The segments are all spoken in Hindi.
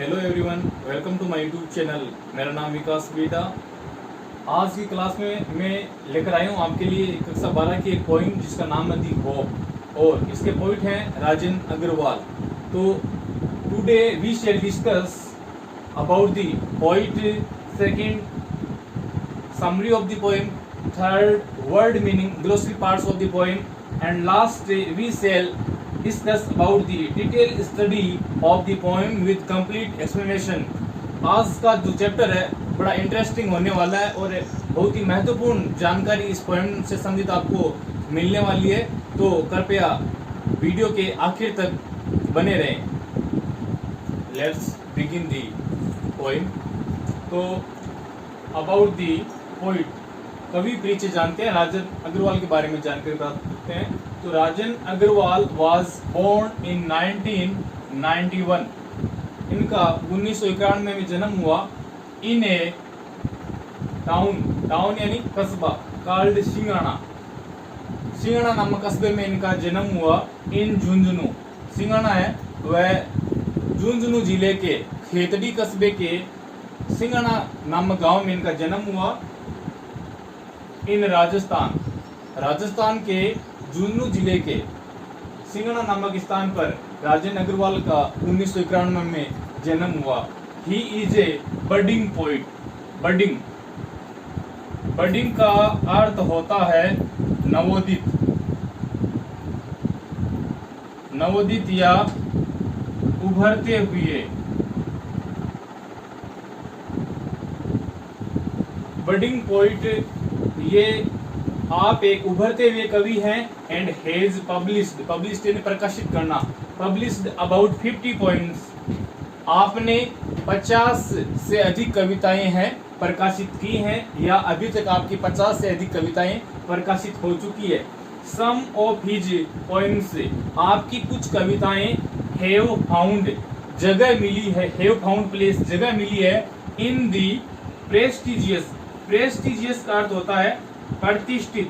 Hello everyone, welcome to my YouTube channel. मेरा नाम विकास बेटा। आज की क्लास में मैं लेकर आया हूँ आपके लिए कक्षा 12 की एक पोइम जिसका नाम है दी होप और इसके पोइट हैं राजेंद्र अग्रवाल। तो today we shall discuss about the poet, second summary of the poem, third word meaning, glossary parts of the poem and last we shall discuss about the detailed study of the poem with complete explanation। आज का जो चैप्टर है बड़ा इंटरेस्टिंग होने वाला है और बहुत ही महत्वपूर्ण जानकारी इस पोएम से संबंधित आपको मिलने वाली है, तो कृपया वीडियो के आखिर तक बने रहें। Let's begin the poem. तो अबाउट दी पोइट, कवि परिचय जानते हैं, राजेंद्र अग्रवाल के बारे में जानकारी प्राप्त करते हैं। तो Rajendra Agarwal was born in 1991। इनका 1991 में जन्म हुआ इन ए टाउन यानी कस्बा कॉल्ड सिंगाना। सिंगाना नामक कस्बे में इनका जन्म हुआ इन झुंझुनू। सिंगाना है वह झुंझुनू जिले के खेतड़ी कस्बे के सिंगाना नामक गांव में इनका जन्म हुआ इन राजस्थान के झुंझुनू जिले के सिंगना नामक स्थान पर राजेंद्र अग्रवाल का 1991 में जन्म हुआ। He is a budding poet. Budding का अर्थ होता है नवोदित या उभरते हुए। बडिंग पोइट, ये आप एक उभरते हुए कवि हैं एंड हैज पब्लिश्ड यानी प्रकाशित करना, पब्लिश्ड अबाउट 50 पोएम्स। आपने 50 से अधिक कविताएं हैं प्रकाशित की हैं या अभी तक आपकी 50 से अधिक कविताएं प्रकाशित हो चुकी है। सम ऑफ हिज पोएम्स, आपकी कुछ कविताएं हैव फाउंड जगह मिली है, हैव फाउंड प्लेस जगह मिली है इन दी प्रेस्टिजियस का अर्थ होता है प्रतिष्ठित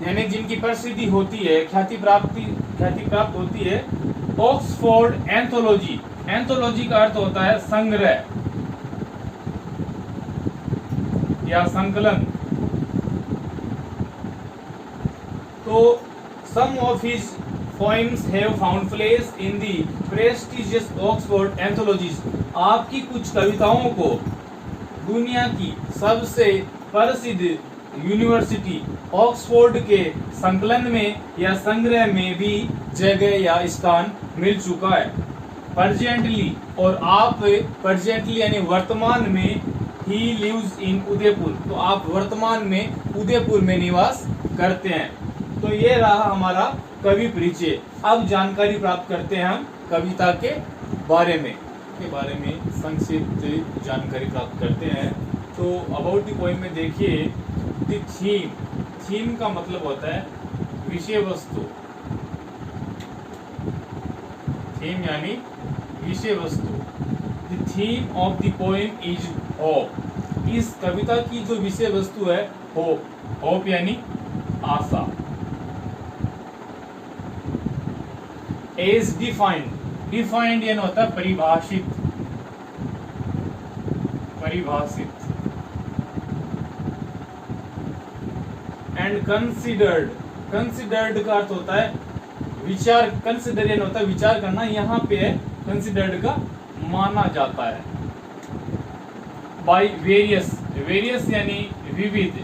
यानी जिनकी प्रसिद्धि होती है, ख्याति प्राप्त होती है। ऑक्सफोर्ड एंथोलॉजी का अर्थ होता है संग्रह या संकलन। तो some of his poems have found place in the prestigious Oxford anthologies। आपकी कुछ कविताओं को दुनिया की सबसे प्रसिद्ध यूनिवर्सिटी ऑक्सफोर्ड के संकलन में या संग्रह में भी जगह या स्थान मिल चुका है। प्रेजेंटली, और आप प्रेजेंटली यानी वर्तमान में, ही लिव्स इन उदयपुर, तो आप वर्तमान में उदयपुर में निवास करते हैं। तो ये रहा हमारा कवि परिचय। अब जानकारी प्राप्त करते हैं हम कविता के बारे में संक्षिप्त जानकारी प्राप्त करते हैं। तो अबाउट द पोएम में देखिए, द थीम का मतलब होता है विषय वस्तु। थीम यानी विषय वस्तु। The theme of the poem is hope. इस कविता की जो विषय वस्तु है होप यानी आशा। एज डिफाइंड यानी होता है परिभाषित। एंड कंसिडर्ड का अर्थ होता है विचार। कंसिडर यानी होता है विचार करना, यहाँ पे है कंसिडर्ड का माना जाता है। बाय वेरियस यानी विविध,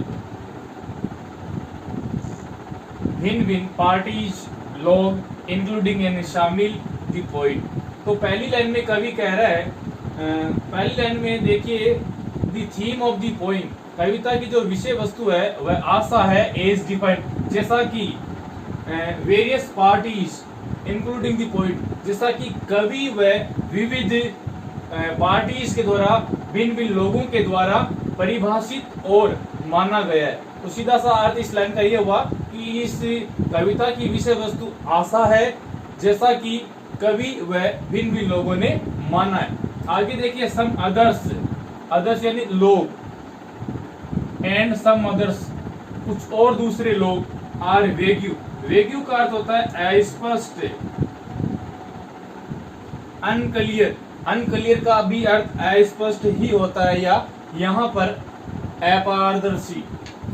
भिन्न पार्टीज लोग, इंक्लूडिंग यानी शामिल दी पोइट। तो पहली लाइन में कवि कह रहा है, पहली लाइन में देखिए, the theme of the poem, कविता की जो विषय वस्तु है वह आशा है, एज डिफाइंड, जैसा कि various parties including the poet, जैसा कि कवि व विविध पार्टीज के द्वारा, भिन्न लोगों के द्वारा परिभाषित और माना गया है। तो सीधा सा अर्थ इस लाइन का यह हुआ कि इस कविता की विषय वस्तु आशा है, जैसा कि कवि व भिन्न लोगों ने माना है। आगे देखिए, सम अदर्स यानी लोग, एंड सम अदर्स कुछ और दूसरे लोग, आर वेग्यू, वेग्यू का अर्थ होता है अस्पष्ट, अनक्लियर, अनक्लियर का भी अर्थ अस्पष्ट ही होता है या यहाँ पर अपारदर्शी।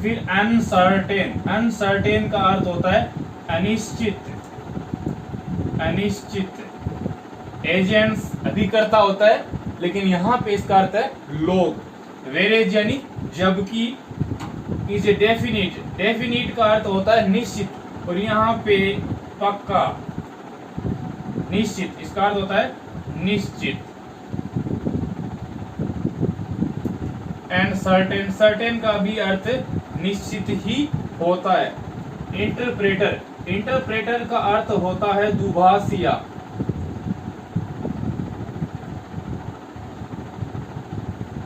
फिर अनसर्टेन, अनसर्टेन का अर्थ होता है अनिश्चित, अनिश्चित। एजेंट्स अभिकर्ता होता है, लेकिन यहाँ पे इसका अर्थ है लोग। वेरेज यानी जबकि, इज ए डेफिनिट, डेफिनिट का अर्थ होता है निश्चित, और यहाँ पे पक्का, निश्चित, इसका अर्थ होता है निश्चित। एंड सर्टेन, सर्टेन का भी अर्थ निश्चित ही होता है। इंटरप्रेटर, इंटरप्रेटर का अर्थ होता है दुभाषिया,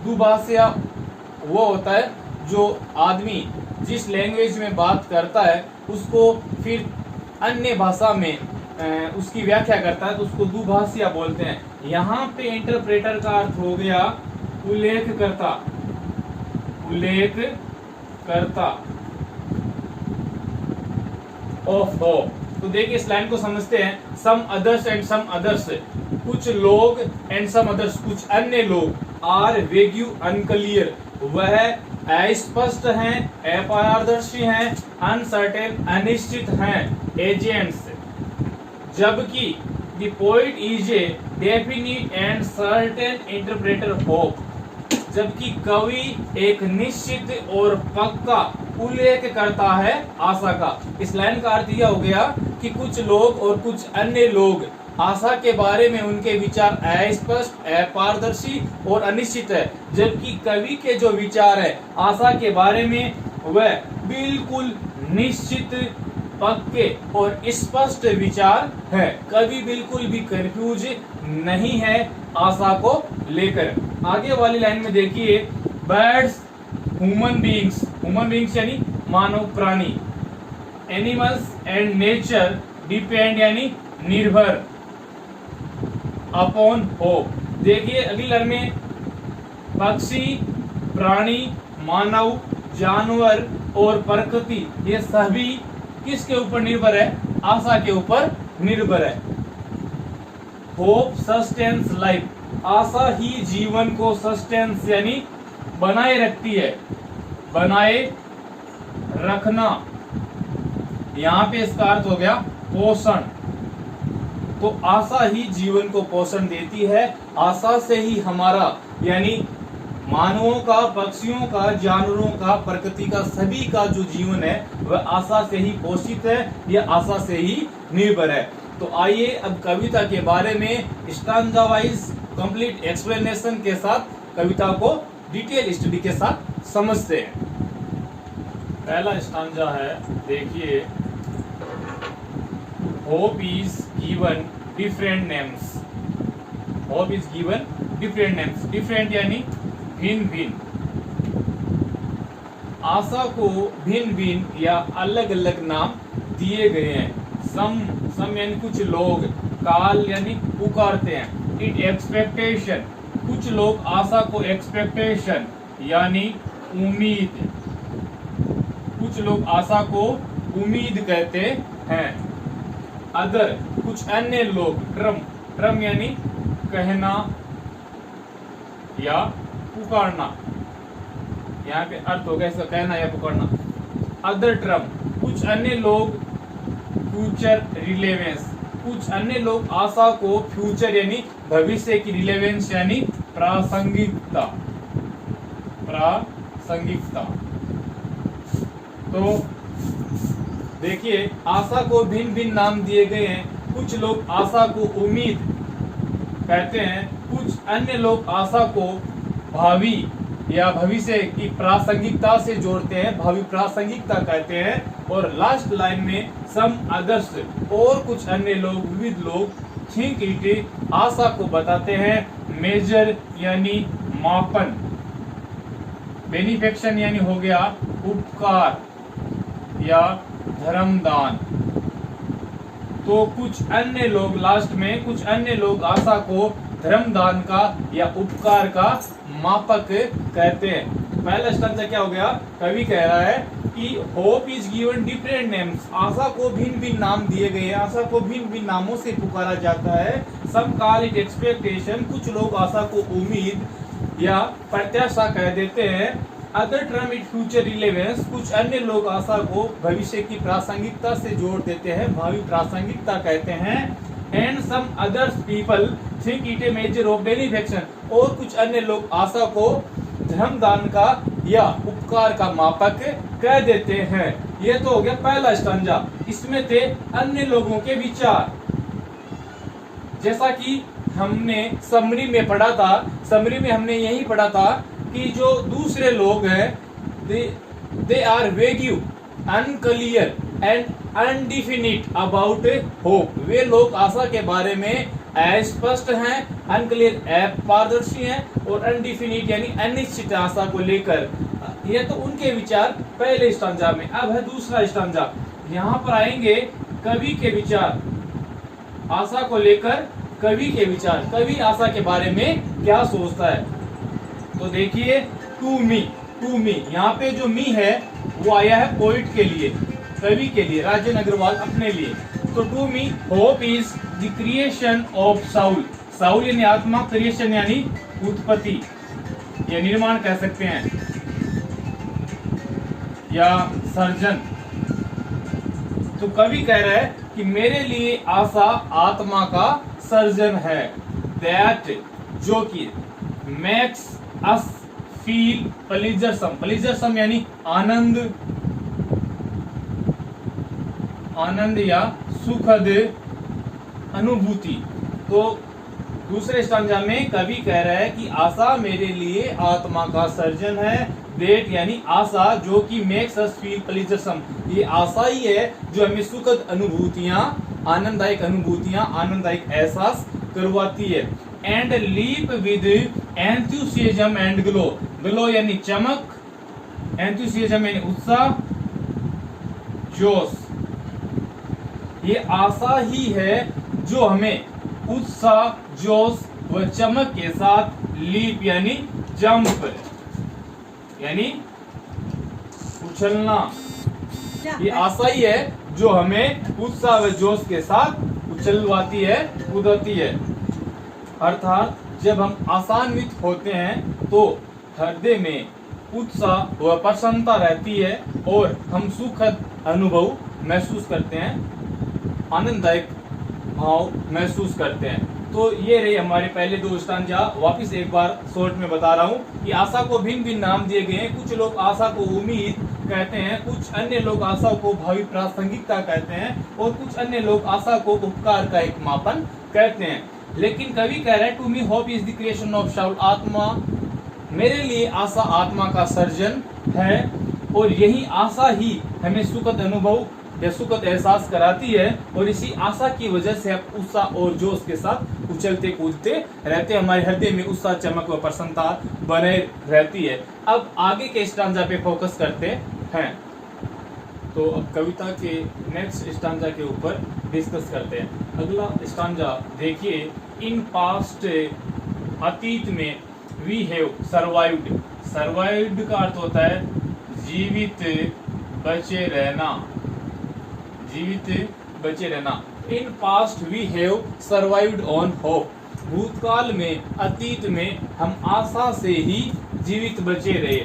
दुभाषिया वो होता है जो आदमी जिस लैंग्वेज में बात करता है उसको फिर अन्य भाषा में उसकी व्याख्या करता है, तो उसको दुभाषिया बोलते हैं। यहाँ पे इंटरप्रेटर का अर्थ हो गया उल्लेखकर्ता, उल्लेखकर्ता ऑफ होप। तो देखिए इस लाइन को समझते हैं। Some others and some others, कुछ लोग, एंड सम अदर्स, कुछ अन्य लोग, आर वेग्यू अनक्लियर, वह अस्पष्ट हैं, अपारदर्शी हैं, अनसर्टेन अनिश्चित हैं, एजेंट्स। जबकि the poet is a definite and certain interpreter hope, जबकि कवि एक निश्चित और पक्का उल्लेख करता है आशा का। इस लाइन का अर्थ यह हो गया कि कुछ लोग और कुछ अन्य लोग आशा के बारे में उनके विचार अस्पष्ट, अपारदर्शी और अनिश्चित है, जबकि कवि के जो विचार है आशा के बारे में वह बिल्कुल निश्चित, पक्के और स्पष्ट विचार है। कवि बिल्कुल भी कंफ्यूज नहीं है आशा को लेकर। आगे वाली लाइन में देखिए, birds, human beings, human beings यानी मानव प्राणी, एनिमल्स एंड नेचर डिपेंड यानी निर्भर, अपॉन होप। देखिए अगली लाइन में पक्षी, प्राणी, मानव, जानवर और प्रकृति, ये सभी किसके ऊपर निर्भर है? आशा के ऊपर निर्भर है। होप सस्टेन्स लाइफ, आशा ही जीवन को सस्टेन्स यानी बनाए रखती है, बनाए रखना। यहाँ पे इसका अर्थ हो गया पोषण। तो आशा ही जीवन को पोषण देती है, आशा से ही हमारा यानी मानवों का, पक्षियों का, जानवरों का, प्रकृति का, सभी का जो जीवन है वह आशा से ही पोषित है, यह आशा से ही निर्भर है। तो आइए अब कविता के बारे में स्टांजा वाइज कंप्लीट एक्सप्लेनेशन के साथ कविता को डिटेल स्टडी के साथ समझते हैं। पहला स्टांजा है, देखिए, hope is given different names, hope is given different names, different यानी भिन्न भिन्न, आशा को भिन्न भिन्न या अलग अलग नाम दिए गए हैं। सम यानी कुछ लोग, काल यानी पुकारते हैं, इट एक्सपेक्टेशन, कुछ लोग आशा को एक्सपेक्टेशन यानी उम्मीद, कुछ लोग आशा को उम्मीद कहते हैं। अदर कुछ अन्य लोग, ट्रम, ट्रम यानी कहना या पुकारना, यहाँ पे अर्थ हो गया इसका कहना या पुकारना। अदर ट्रम कुछ अन्य लोग, फ्यूचर रिलेवेंस, कुछ अन्य लोग आशा को फ्यूचर यानी भविष्य की, रिलेवेंस यानी प्रासंगिकता, प्रासंगिकता। तो देखिए आशा को भिन्न भिन्न नाम दिए गए हैं। कुछ लोग आशा को उम्मीद कहते हैं, कुछ अन्य लोग आशा को भावी या भविष्य की प्रासंगिकता से जोड़ते हैं, भावी प्रासंगिकता कहते हैं। और लास्ट लाइन में सम अदर्स, और कुछ अन्य लोग, विविध लोग, थिंक इट, आशा को बताते हैं, मेजर यानी मापन, बेनिफेक्शन यानी हो गया उपकार या धर्मदान। तो कुछ अन्य लोग, लास्ट में कुछ अन्य लोग आशा को धर्मदान का या उपकार का मापक कहते हैं। पहला स्टांजा क्या हो गया, कवि कह रहा है कि hope is given different names, आशा को भिन्न भिन्न नाम दिए गए हैं, आशा को भिन्न भिन्न नामों से पुकारा जाता है। सम कॉल इट एक्सपेक्टेशन, कुछ लोग आशा को उम्मीद या प्रत्याशा कह देते हैं। Other term it future relevance, कुछ अन्य लोग आशा को भविष्य की प्रासंगिकता से जोड़ देते हैं, भावी प्रासंगिकता कहते हैं। And some others people think it a major of benefaction, और कुछ अन्य लोग आशा को धर्मदान का या उपकार का मापक कह देते हैं। ये तो हो गया पहला स्टांजा। इसमें थे अन्य लोगों के विचार, जैसा कि हमने समरी में पढ़ा था। समरी में हमने यही पढ़ा था कि जो दूसरे लोग हैं they are vague, unclear and undefinite about hope, वे लोग आशा के बारे में अस्पष्ट हैं, अनक्लियर अपारदर्शी हैं, और अनडिफिनिट यानी अनिश्चित आशा को लेकर। ये तो उनके विचार पहले स्टांजा में। अब है दूसरा स्टांजा, यहाँ पर आएंगे कवि के विचार, आशा को लेकर कवि के विचार, कवि आशा के बारे में क्या सोचता है। तो देखिए टू मी, यहाँ पे जो मी है वो आया है पोइट के लिए, कवि के लिए, राजन अग्रवाल अपने लिए। तो to me hope is the creation of soul, soul यानी आत्मा, क्रिएशन यानी उत्पत्ति या निर्माण कह सकते हैं, या सर्जन। तो कवि कह रहा है कि मेरे लिए आशा आत्मा का सर्जन है। दैट, जो कि मेक्स अस फील प्लेजरसम, प्लेजरसम यानी आनंद, आनंद या सुखद अनुभूति। तो दूसरे स्टांजा में कवि कह रहा है कि आशा मेरे लिए आत्मा का सर्जन है। डेट यानी आशा, जो कि मेक्स अस फील प्लेजरसम, ये आशा ही है जो हमें सुखद अनुभूतियां, आनंददायक अनुभूतियां, आनंददायक एहसास करवाती है। And leap with enthusiasm and glow, glow यानी चमक, एंथुसियाज्म यानी उत्साह, जोश। ये आशा ही है जो हमें उत्साह, जोश व चमक के साथ लीप यानी जंप यानी उछलना, ये आशा ही है जो हमें उत्साह व जोश के साथ उछलवाती है, कूदती है। अर्थात जब हम आशान्वित होते हैं तो हृदय में उत्साह व प्रसन्नता रहती है और हम सुखद अनुभव महसूस करते हैं, आनंददायक भाव महसूस करते हैं। तो ये रहे हमारे पहले दो स्टांजा। वापिस एक बार शॉर्ट में बता रहा हूँ कि आशा को भिन्न भिन्न नाम दिए गए हैं। कुछ लोग आशा को उम्मीद कहते हैं, कुछ अन्य लोग आशा को भावी प्रासंगिकता कहते हैं, और कुछ अन्य लोग आशा को उपकार का एक मापन कहते हैं। लेकिन कवि कह रहे हैं to me hope is the creation of soul, आत्मा, मेरे लिए आशा आत्मा का सर्जन है, और यही आशा ही हमें सुखद अनुभव या सुखद एहसास कराती है, और इसी आशा की वजह से हम उत्साह और जोश के साथ उछलते कूदते रहते हैं, हमारे हृदय में उत्साह, चमक व प्रसन्नता बने रहती है। अब आगे के स्टांजा पे फोकस करते हैं। तो अब कविता के नेक्स्ट स्टांजा के ऊपर डिस्कस करते हैं। अगला स्टांजा देखिए, इन पास्ट, अतीत में, वी हैव सर्वाइव्ड, सर्वाइव्ड का अर्थ होता है जीवित बचे रहना, जीवित बचे रहना। In past we have survived on hope, भूतकाल में, अतीत में हम आशा से ही जीवित बचे रहे।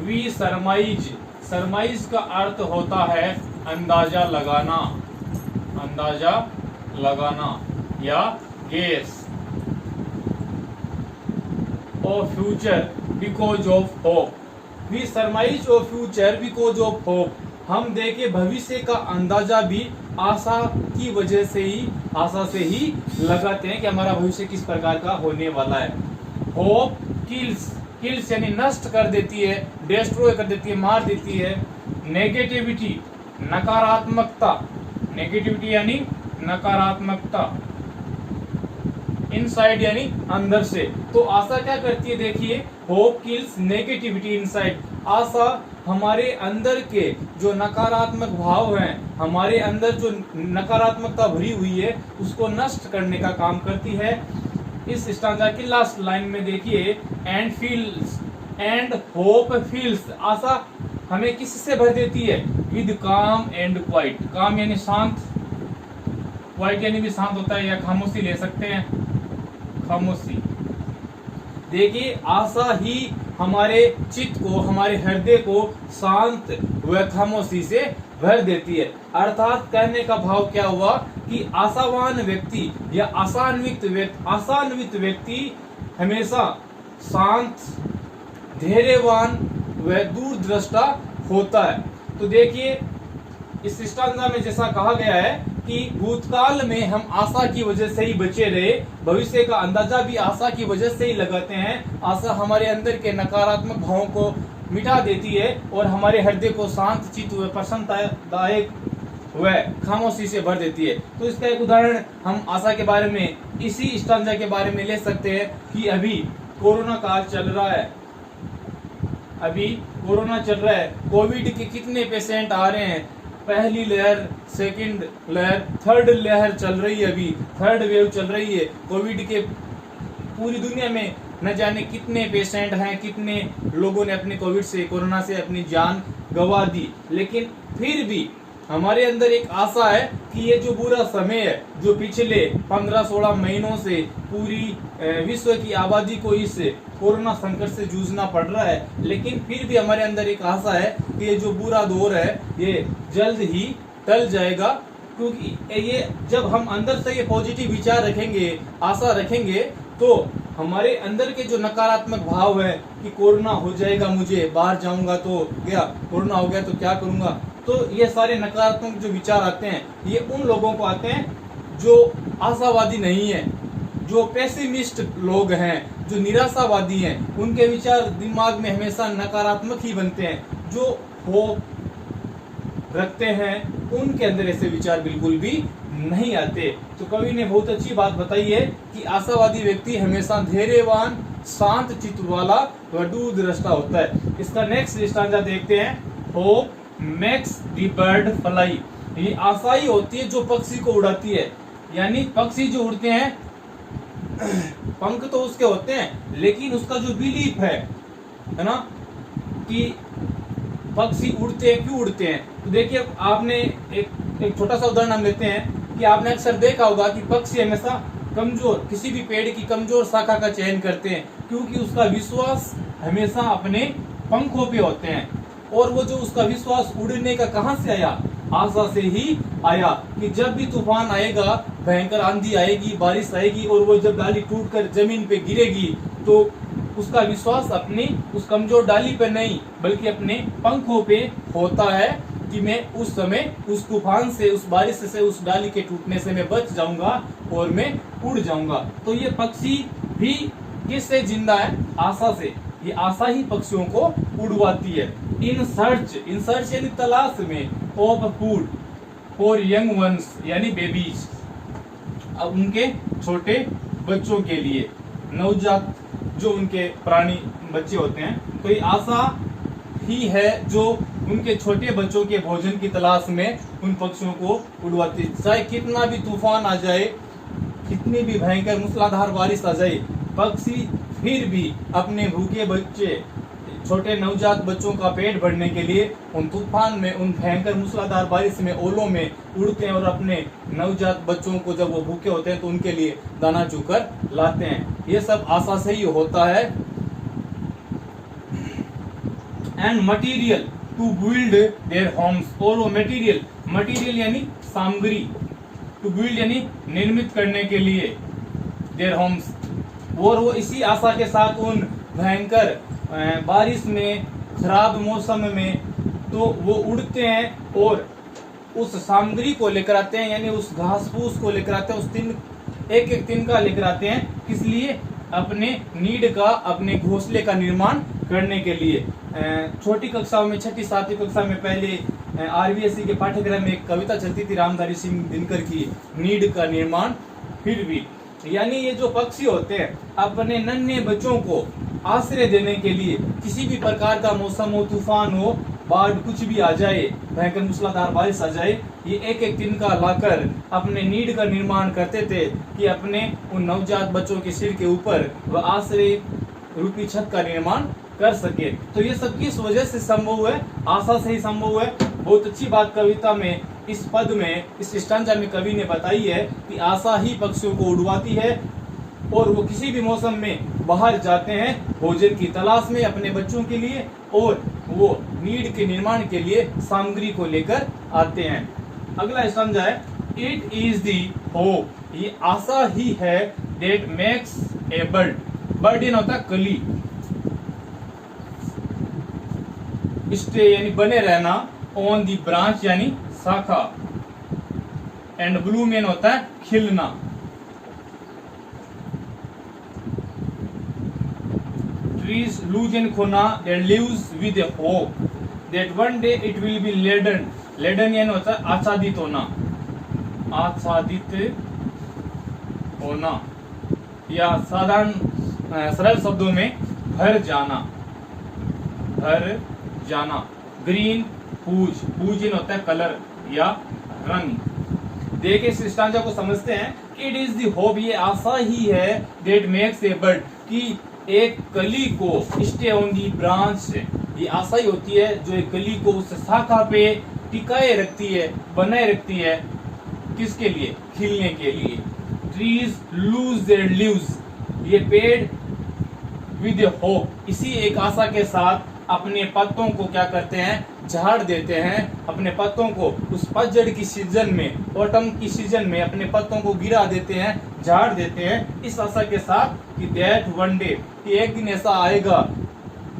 वी सरमाइज, सरमाइज का अर्थ होता है अंदाजा लगाना, अंदाजा लगाना या guess. Of future because of hope, we surmise of future because of hope, हम देखे भविष्य का अंदाजा भी आशा की वजह से ही, आशा से ही लगाते हैं कि हमारा भविष्य किस प्रकार का होने वाला है। होप किल्स, किल्स यानी नष्ट कर देती है, डिस्ट्रॉय कर देती है, मार देती है। नेगेटिविटी, नकारात्मकता, नेगेटिविटी यानी नकारात्मकता। इनसाइड यानी अंदर से। तो आशा क्या करती है, देखिए, होप किल्स नेगेटिविटी इनसाइड, आशा हमारे अंदर के जो नकारात्मक भाव हैं, हमारे अंदर जो नकारात्मकता भरी हुई है, उसको नष्ट करने का काम करती है। इस स्टांजा की लास्ट लाइन में देखिए, and feels and hope feels, आशा हमें किससे भर देती है? विद काम एंड क्वाइट, काम यानी शांत, क्वाइट यानी भी शांत होता है, या खामोशी ले सकते हैं, खामोशी। देखिए आशा ही हमारे चित्त को, हमारे हृदय को शांत व खामोशी से भर देती है। अर्थात कहने का भाव क्या हुआ कि आशावान व्यक्ति या आशान्वित व्यक्ति हमेशा शांत, धैर्यवान व दूरदृष्टा होता है। तो देखिए इस स्टांजा में जैसा कहा गया है कि भूतकाल में हम आशा की वजह से ही बचे रहे, भविष्य का अंदाजा भी आशा की वजह से ही लगाते हैं। आशा हमारे अंदर के नकारात्मक भावों को मिटा देती है और हमारे हृदय को शांत चित्त व प्रसन्नतादायक व खामोशी से भर देती है। तो इसका एक उदाहरण हम आशा के बारे में इसी स्टांजा के बारे में ले सकते हैं कि अभी कोरोना काल चल रहा है, अभी कोरोना चल रहा है, कोविड के कितने पेशेंट आ रहे हैं, पहली लहर, सेकंड लहर, थर्ड लहर चल रही है, अभी थर्ड वेव चल रही है कोविड के। पूरी दुनिया में न जाने कितने पेशेंट हैं, कितने लोगों ने अपने कोविड से, कोरोना से अपनी जान गंवा दी। लेकिन फिर भी हमारे अंदर एक आशा है कि ये जो बुरा समय है, जो पिछले 15-16 महीनों से पूरी विश्व की आबादी को इस कोरोना संकट से जूझना पड़ रहा है, लेकिन फिर भी हमारे अंदर एक आशा है कि ये जो बुरा दौर है ये जल्द ही टल जाएगा। क्योंकि ये जब हम अंदर से ये पॉजिटिव विचार रखेंगे, आशा रखेंगे, तो हमारे अंदर के जो नकारात्मक भाव है कि कोरोना हो जाएगा, मुझे बाहर जाऊंगा तो क्या, कोरोना हो गया तो क्या करूंगा, तो ये सारे नकारात्मक जो विचार आते हैं ये उन लोगों को आते हैं जो आशावादी नहीं है, जो पेसिमिस्ट लोग हैं, जो निराशावादी हैं। उनके विचार दिमाग में हमेशा नकारात्मक ही बनते हैं। जो होप रखते हैं उनके अंदर ऐसे विचार बिल्कुल भी नहीं आते। तो कवि ने बहुत अच्छी बात बताई है कि आशावादी व्यक्ति हमेशा धैर्यवान, शांत चित्त वाला व दूरदृष्टा होता है। इसका नेक्स्ट स्टांजा देखते हैं। Hope makes the bird fly, ये आशा ही होती है जो पक्षी को उड़ाती है। यानी पक्षी जो उड़ते हैं, पंख तो उसके होते हैं, लेकिन उसका जो बिलीफ है ना कि पक्षी उड़ते हैं, क्यों उड़ते हैं। तो देखिए आपने एक छोटा सा उदाहरण हम लेते हैं कि आपने अक्सर देखा होगा कि पक्षी हमेशा कमजोर, किसी भी पेड़ की कमजोर शाखा का चयन करते हैं, क्योंकि उसका विश्वास हमेशा अपने पंखों पे होते हैं। और वो जो उसका विश्वास उड़ने का कहां से आया, आशा से ही आया कि जब भी तूफान आएगा, भयंकर आंधी आएगी, बारिश आएगी और वो जब डाली टूटकर जमीन पे गिरेगी तो उसका विश्वास अपनी उस कमजोर डाली पे नहीं बल्कि अपने पंखों पे होता है कि मैं उस समय उस तूफान से, उस बारिश से, उस डाली के टूटने से मैं बच जाऊंगा और मैं उड़ जाऊंगा। तो ये पक्षी भी किससे जिंदा है? आशा से। ये आशा ही पक्षियों को उड़वाती है। इन सर्च यानी तलाश में, of food for young ones यानी बेबीज, अब उनके छोटे बच्चों के लिए, नवजात जो उनके प्राणी बच्चे होते हैं। तो ये आशा ही है जो उनके छोटे बच्चों के भोजन की तलाश में उन पक्षियों को उड़वाती है। चाहे कितना भी तूफान आ जाए, कितनी भी भयंकर मूसलाधार बारिश आ जाए, पक्षी फिर भी अपने भूखे बच्चे, छोटे नवजात बच्चों का पेट भरने के लिए उन तूफान में, उन भयंकर मूसलाधार बारिश में, ओलों में उड़ते हैं और अपने नवजात बच्चों को जब वो भूखे होते हैं तो उनके लिए दाना चुकर लाते हैं। ये सब आशा से ही होता है। And material to build their homes, और वो मटीरियल यानी सामग्री, टू बिल्ड यानी निर्मित करने के लिए, देयर होम्स, और वो इसी आशा के साथ उन भयंकर बारिश में, खराब मौसम में तो वो उड़ते हैं और उस सामग्री को लेकर आते हैं, यानी उस घास फूस को लेकर आते हैं, उस एक तिनका लेकर आते हैं। किस लिए? अपने नीड का, अपने घोंसले का निर्माण करने के लिए। छोटी कक्षाओं में, 6ठी 7वीं कक्षा में पहले RBSE के पाठ्यक्रम में एक कविता चलती थी रामधारी सिंह दिनकर की, नीड का निर्माण। फिर भी यानी ये जो पक्षी होते हैं अपने नन्हे बच्चों को आश्रय देने के लिए, किसी भी प्रकार का मौसम हो, तूफान हो, बाढ़ कुछ भी आ जाए, भयंकर मूसलाधार बारिश आ जाए, ये एक तिनका लाकर अपने नीड का निर्माण करते थे कि अपने उन नवजात बच्चों के सिर के ऊपर वह आश्रय रूपी छत का निर्माण कर सके। तो ये सब किस वजह से संभव है? आशा से ही संभव है। बहुत अच्छी बात कविता में, इस पद में, इस स्टांजा में कवि ने बताई है कि आशा ही पक्षियों को उड़वाती है और वो किसी भी मौसम में बाहर जाते हैं भोजन की तलाश में अपने बच्चों के लिए, और वो नीड के निर्माण के लिए सामग्री को लेकर आते हैं। अगला स्टांजा है, इट इज दी होप, ये आशा ही है, that makes a bird, bird इन होता है कली, स्टे यानी बने रहना, ऑन दी ब्रांच यानी शाखा, एंड ब्लूम यानी होता है खिलना। Trees lose in खोना, that lives with a hope that one day it will be laden, laden यानी होता है आच्छादित होना, आच्छादित होना, या साधारण सरल शब्दों में भर जाना, भर जाना। ग्रीन पूज, पूज यानी होता है कलर या रंग। देखिए इस स्टांजा को समझते हैं कि इट इज द होप, ये आशा ही है, दैट मेक्स ए बर्ड, कि एक कली को, स्टे ऑन दी ब्रांच, ये आशा ही होती है जो एक कली को उस शाखा पे टिकाए रखती है, बनाए रखती है, किसके लिए? खिलने के लिए। ट्रीज लूज देयर लीव्स, ये पेड़ विद होप, इसी एक आशा के साथ अपने पत्तों को क्या करते हैं? झाड़ देते हैं। अपने पत्तों को उस पतझड़ की सीजन में, ऑटम की सीजन में अपने पत्तों को गिरा देते हैं, झाड़ देते हैं, इस आशा के साथ कि दैट वन डे, कि एक दिन ऐसा आएगा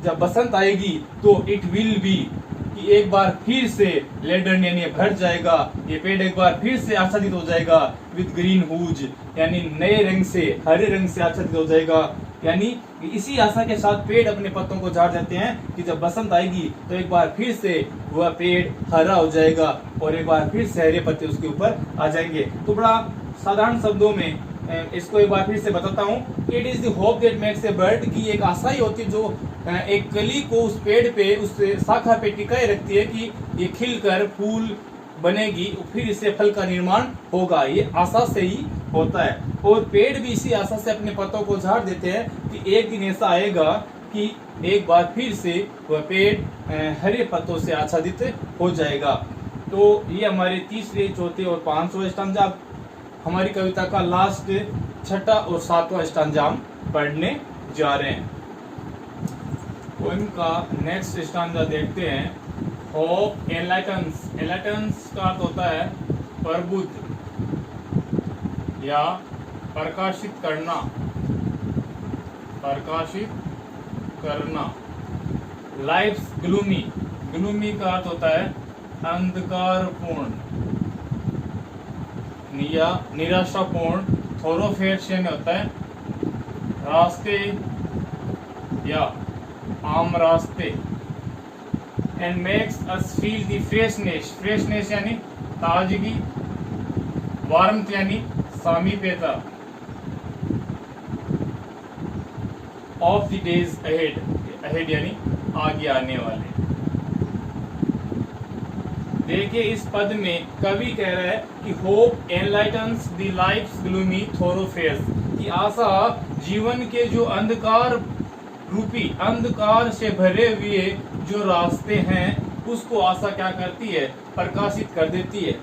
जब बसंत आएगी तो इट विल बी, कि एक बार फिर से लेडन यानी भर जाएगा, ये पेड़ एक बार फिर से आच्छादित हो जाएगा, विद ग्रीन हुज यानी नए रंग से, हरे रंग से आच्छादित हो जाएगा। यानी इसी आशा के साथ पेड़ अपने पत्तों को झाड़ देते हैं कि जब बसंत आएगी तो एक बार फिर से वह पेड़ हरा हो जाएगा और एक बार फिर से हरे पत्ते उसके ऊपर आ जाएंगे। तो बड़ा साधारण शब्दों में इसको एक बार फिर से बताता हूँ। It is the hope that makes a bird, की एक आशा ही होती है जो एक कली को उस पेड़ पे, उस शाखा पे टिकाए रखती है कि ये खिलकर फूल बनेगी, फिर इससे फल का निर्माण होगा। ये आशा से ही होता है। और पेड़ भी इसी आशा से अपने पत्तों को झाड़ देते हैं कि एक दिन ऐसा आएगा कि एक बार फिर से वह पेड़ हरे पत्तों से आच्छादित हो जाएगा। तो ये हमारे तीसरे, चौथे और पांचवा स्टांजा, हमारी कविता का लास्ट छठा और सातवां स्टांजा हम पढ़ने जा रहे हैं। पोएम का नेक्स्ट स्टांजा देखते हैं। होप एनलाइटन्स, एनलाइटन्स का अर्थ होता है प्रबुद्ध या प्रकाशित करना, प्रकाशित करना। लाइफ्स ग्लूमी, ग्लूमी का अर्थ होता है अंधकारपूर्ण या निराशापूर्ण। थोरोफेयर्स यानी होता है रास्ते या आम रास्ते। And makes us feel the freshness, freshness यानी ताजगी, वार्मथ यानी सामीप्यता, of the days ahead, ahead यानी आगे आने वाले। देखिए इस पद में कवि कह रहा है कि होप एनलाइटन्स द लाइफ्स ग्लूमी थोरोफेयर्स, कि आशा जीवन के जो अंधकार रूपी, अंधकार से भरे हुए जो रास्ते हैं उसको आशा क्या करती है? प्रकाशित कर देती है।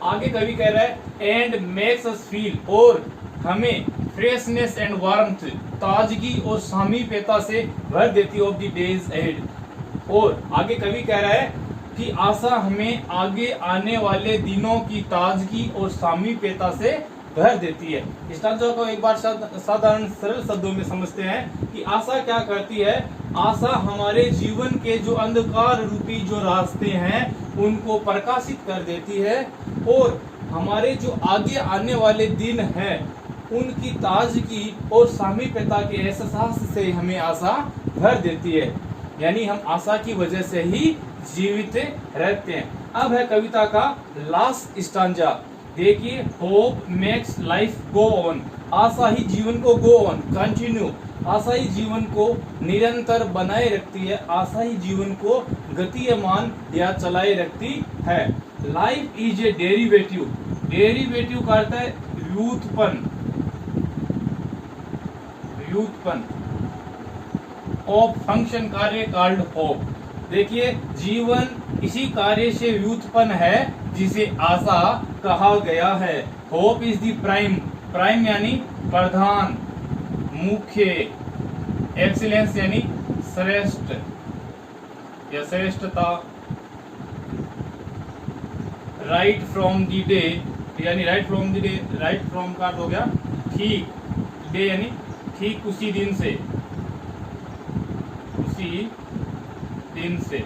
आगे कवि कह रहा है एंड मेक्स अस फील, और हमें फ्रेशनेस एंड वार्मथ, ताजगी और सामीप्यता से भर देती है ऑफ द डेज अहेड। और आगे कवि कह रहा है कि आशा हमें आगे आने वाले दिनों की ताजगी और सामीप्यता से भर देती है। इस स्टांजा को एक बार साधारण सरल शब्दों में समझते हैं कि आशा क्या करती है? आशा हमारे जीवन के जो अंधकार रूपी जो रास्ते हैं उनको प्रकाशित कर देती है, और हमारे जो आगे आने वाले दिन हैं उनकी ताजगी और सामीप्यता के एहसास से हमें आशा भर देती है। यानी हम आशा की वजह से ही जीवित रहते हैं। अब है कविता का लास्ट स्टांजा। देखिए hope makes life go on, आशा ही जीवन को गो ऑन, कंटिन्यू, आशा ही जीवन को निरंतर बनाए रखती है, आशा ही जीवन को गतिमान या चलाए रखती है। Life is a derivative, derivative का अर्थ है व्युत्पन्न, व्युत्पन्न। ऑफ फंक्शन कार्य कॉल्ड होप। देखिए, जीवन इसी कार्य से व्युत्पन्न है जिसे आशा कहा गया है। Hope is the prime, prime यानी प्रधान, मुख्य, एक्सीलेंस यानी श्रेष्ठ या श्रेष्ठता, राइट फ्रॉम द डे यानी right from the day, right from का हो गया ठीक, डे यानी ठीक उसी दिन से, उसी दिन से,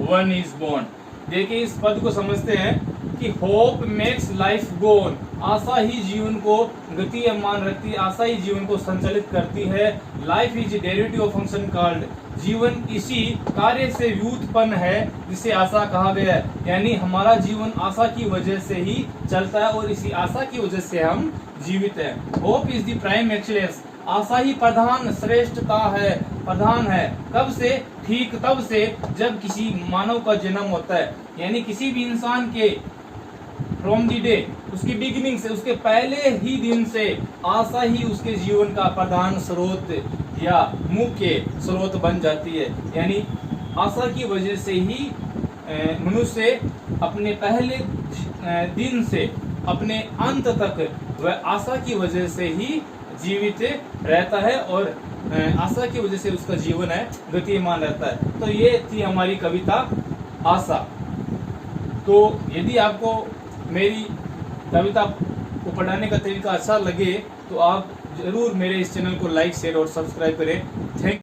वन इज बोर्न। देखिए, इस पद को समझते हैं कि hope makes life go on, आशा ही जीवन को गतिमान रखती है, आशा ही जीवन को संचालित करती है। Life is derivative of function called, जीवन इसी कार्य से व्युत्पन्न है जिसे आशा कहा गया है, यानी हमारा जीवन आशा की वजह से ही चलता है और इसी आशा की वजह से हम जीवित हैं। Hope is the prime excellence, आशा ही प्रधान श्रेष्ठता है, प्रधान है। कब से? ठीक तब से जब किसी मानव का जन्म होता है, यानी किसी भी इंसान के फ्रॉम द डे, उसकी बिगिनिंग से, उसके पहले ही दिन से आशा ही उसके जीवन का प्रधान स्रोत या मुख्य स्रोत बन जाती है। यानी आशा की वजह से ही मनुष्य अपने पहले दिन से अपने अंत तक वह आशा की वजह से ही जीवित रहता है और आशा की वजह से उसका जीवन है गतिमान रहता है। तो ये थी हमारी कविता आशा। तो यदि आपको मेरी कविता को पढ़ाने का तरीका अच्छा लगे तो आप जरूर मेरे इस चैनल को लाइक, शेयर और सब्सक्राइब करें। थैंक